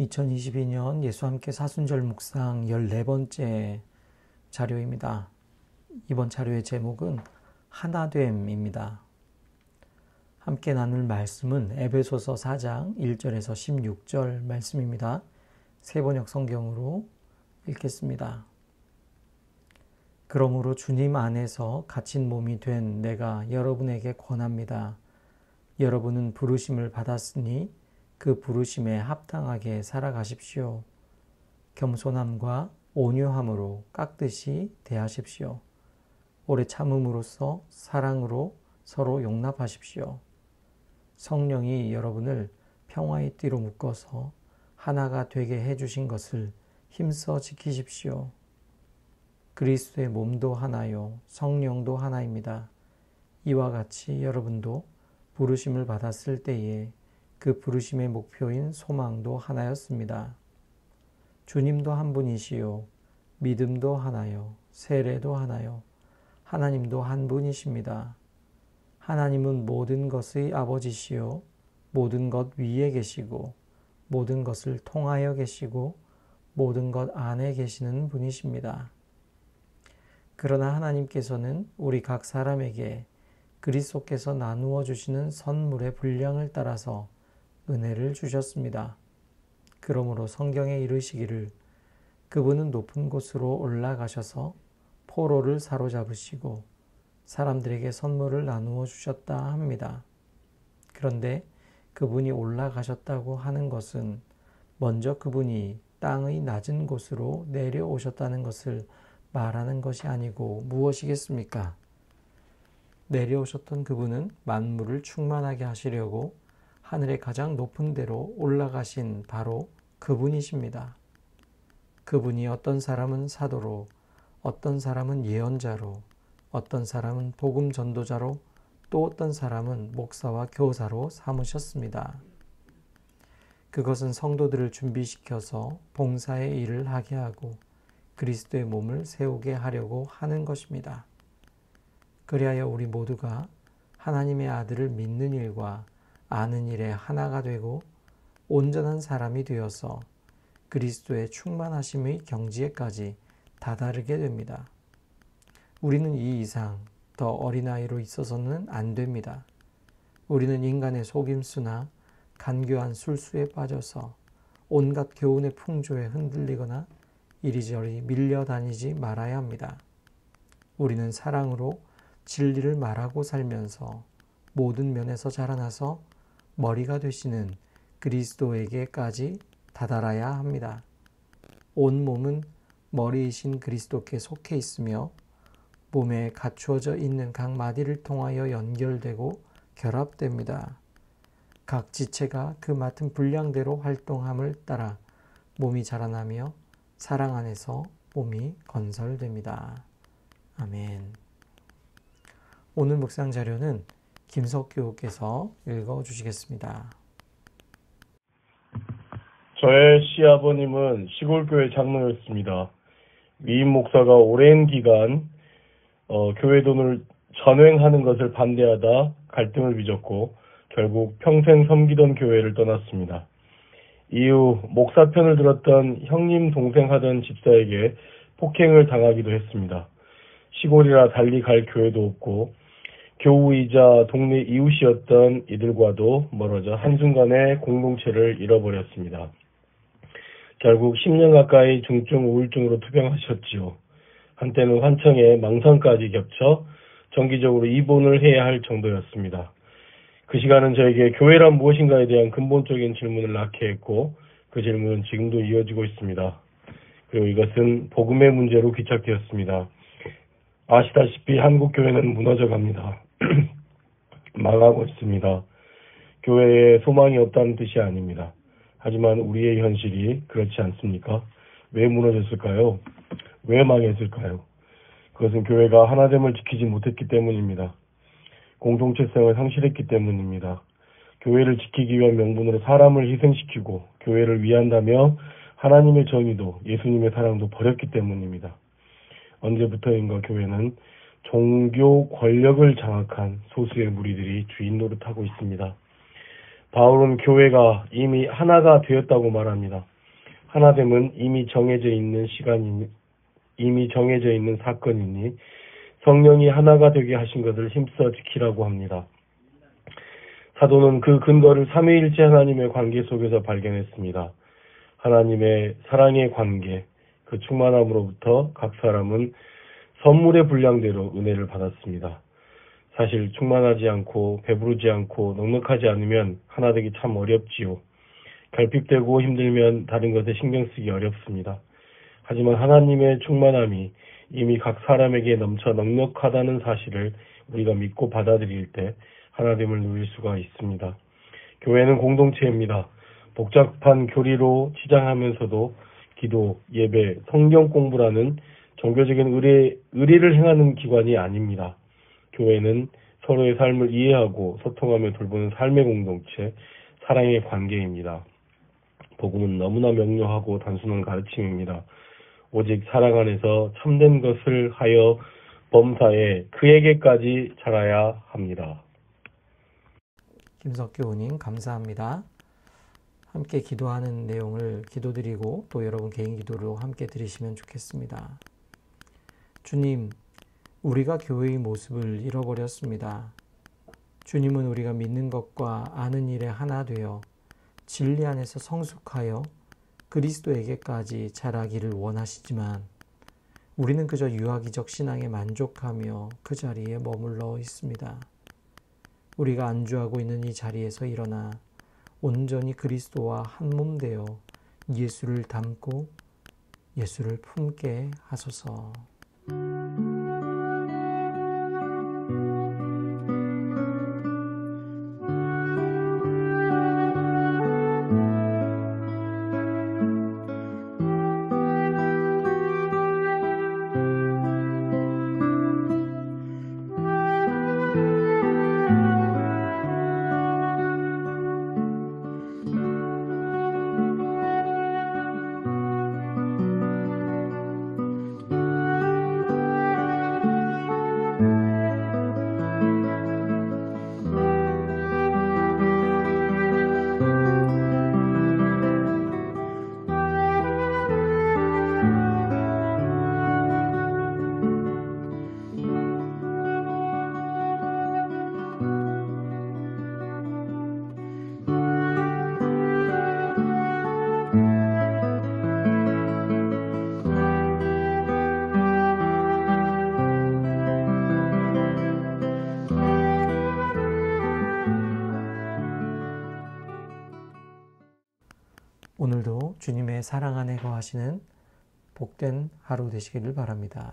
2022년 예수 함께 사순절 묵상 14번째 자료입니다. 이번 자료의 제목은 하나됨입니다. 함께 나눌 말씀은 에베소서 4장 1절에서 16절 말씀입니다. 세번역 성경으로 읽겠습니다. 그러므로 주님 안에서 갇힌 몸이 된 내가 여러분에게 권합니다. 여러분은 부르심을 받았으니 그 부르심에 합당하게 살아가십시오. 겸손함과 온유함으로 깍듯이 대하십시오. 오래 참음으로써 사랑으로 서로 용납하십시오. 성령이 여러분을 평화의 띠로 묶어서 하나가 되게 해주신 것을 힘써 지키십시오. 그리스도의 몸도 하나요, 성령도 하나입니다. 이와 같이 여러분도 부르심을 받았을 때에 그 부르심의 목표인 소망도 하나였습니다. 주님도 한 분이시요, 믿음도 하나요, 세례도 하나요, 하나님도 한 분이십니다. 하나님은 모든 것의 아버지시요, 모든 것 위에 계시고, 모든 것을 통하여 계시고, 모든 것 안에 계시는 분이십니다. 그러나 하나님께서는 우리 각 사람에게 그리스도께서 나누어 주시는 선물의 분량을 따라서 은혜를 주셨습니다. 그러므로 성경에 이르시기를 그분은 높은 곳으로 올라가셔서 포로를 사로잡으시고 사람들에게 선물을 나누어 주셨다 합니다. 그런데 그분이 올라가셨다고 하는 것은 먼저 그분이 땅의 낮은 곳으로 내려오셨다는 것을 말하는 것이 아니고 무엇이겠습니까? 내려오셨던 그분은 만물을 충만하게 하시려고 하늘의 가장 높은 데로 올라가신 바로 그분이십니다. 그분이 어떤 사람은 사도로, 어떤 사람은 예언자로, 어떤 사람은 복음 전도자로, 또 어떤 사람은 목사와 교사로 삼으셨습니다. 그것은 성도들을 준비시켜서 봉사의 일을 하게 하고 그리스도의 몸을 세우게 하려고 하는 것입니다. 그리하여 우리 모두가 하나님의 아들을 믿는 일과 아는 일에 하나가 되고 온전한 사람이 되어서 그리스도의 충만하심의 경지에까지 다다르게 됩니다. 우리는 이 이상 더 어린아이로 있어서는 안 됩니다. 우리는 인간의 속임수나 간교한 술수에 빠져서 온갖 교훈의 풍조에 흔들리거나 이리저리 밀려다니지 말아야 합니다. 우리는 사랑으로 진리를 말하고 살면서 모든 면에서 자라나서 머리가 되시는 그리스도에게까지 다다라야 합니다. 온 몸은 머리이신 그리스도께 속해 있으며 몸에 갖추어져 있는 각 마디를 통하여 연결되고 결합됩니다. 각 지체가 그 맡은 분량대로 활동함을 따라 몸이 자라나며 사랑 안에서 몸이 건설됩니다. 아멘. 오늘 묵상 자료는 김석규께서 읽어주시겠습니다. 저의 시아버님은 시골교회 장로였습니다. 위임 목사가 오랜 기간 교회 돈을 전횡하는 것을 반대하다 갈등을 빚었고 결국 평생 섬기던 교회를 떠났습니다. 이후 목사 편을 들었던 형님 동생 하던 집사에게 폭행을 당하기도 했습니다. 시골이라 달리 갈 교회도 없고 교우이자 동네 이웃이었던 이들과도 멀어져 한순간에 공동체를 잃어버렸습니다. 결국 10년 가까이 중증 우울증으로 투병하셨지요. 한때는 환청에 망상까지 겹쳐 정기적으로 입원을 해야 할 정도였습니다. 그 시간은 저에게 교회란 무엇인가에 대한 근본적인 질문을 낳게 했고 그 질문은 지금도 이어지고 있습니다. 그리고 이것은 복음의 문제로 귀착되었습니다. 아시다시피 한국 교회는 무너져 갑니다. 망하고 있습니다. 교회에 소망이 없다는 뜻이 아닙니다. 하지만 우리의 현실이 그렇지 않습니까? 왜 무너졌을까요? 왜 망했을까요? 그것은 교회가 하나됨을 지키지 못했기 때문입니다. 공동체성을 상실했기 때문입니다. 교회를 지키기 위한 명분으로 사람을 희생시키고 교회를 위한다며 하나님의 정의도 예수님의 사랑도 버렸기 때문입니다. 언제부터인가 교회는 종교 권력을 장악한 소수의 무리들이 주인 노릇하고 있습니다. 바울은 교회가 이미 하나가 되었다고 말합니다. 하나됨은 이미 정해져 있는 사건이니 성령이 하나가 되게 하신 것을 힘써 지키라고 합니다. 사도는 그 근거를 삼위일체 하나님의 관계 속에서 발견했습니다. 하나님의 사랑의 관계, 그 충만함으로부터 각 사람은 선물의 분량대로 은혜를 받았습니다. 사실 충만하지 않고 배부르지 않고 넉넉하지 않으면 하나 되기 참 어렵지요. 결핍되고 힘들면 다른 것에 신경 쓰기 어렵습니다. 하지만 하나님의 충만함이 이미 각 사람에게 넘쳐 넉넉하다는 사실을 우리가 믿고 받아들일 때 하나됨을 누릴 수가 있습니다. 교회는 공동체입니다. 복잡한 교리로 치장하면서도 기도, 예배, 성경 공부라는 종교적인 의례를 행하는 기관이 아닙니다. 교회는 서로의 삶을 이해하고 소통하며 돌보는 삶의 공동체, 사랑의 관계입니다. 복음은 너무나 명료하고 단순한 가르침입니다. 오직 사랑 안에서 참된 것을 하여 범사에 그에게까지 자라야 합니다. 김석 교우님 감사합니다. 함께 기도하는 내용을 기도드리고 또 여러분 개인 기도로 함께 드리시면 좋겠습니다. 주님, 우리가 교회의 모습을 잃어버렸습니다. 주님은 우리가 믿는 것과 아는 일에 하나 되어 진리 안에서 성숙하여 그리스도에게까지 자라기를 원하시지만 우리는 그저 유아기적 신앙에 만족하며 그 자리에 머물러 있습니다. 우리가 안주하고 있는 이 자리에서 일어나 온전히 그리스도와 한 몸 되어 예수를 닮고 예수를 품게 하소서. 오늘도 주님의 사랑 안에 거하시는 복된 하루 되시기를 바랍니다.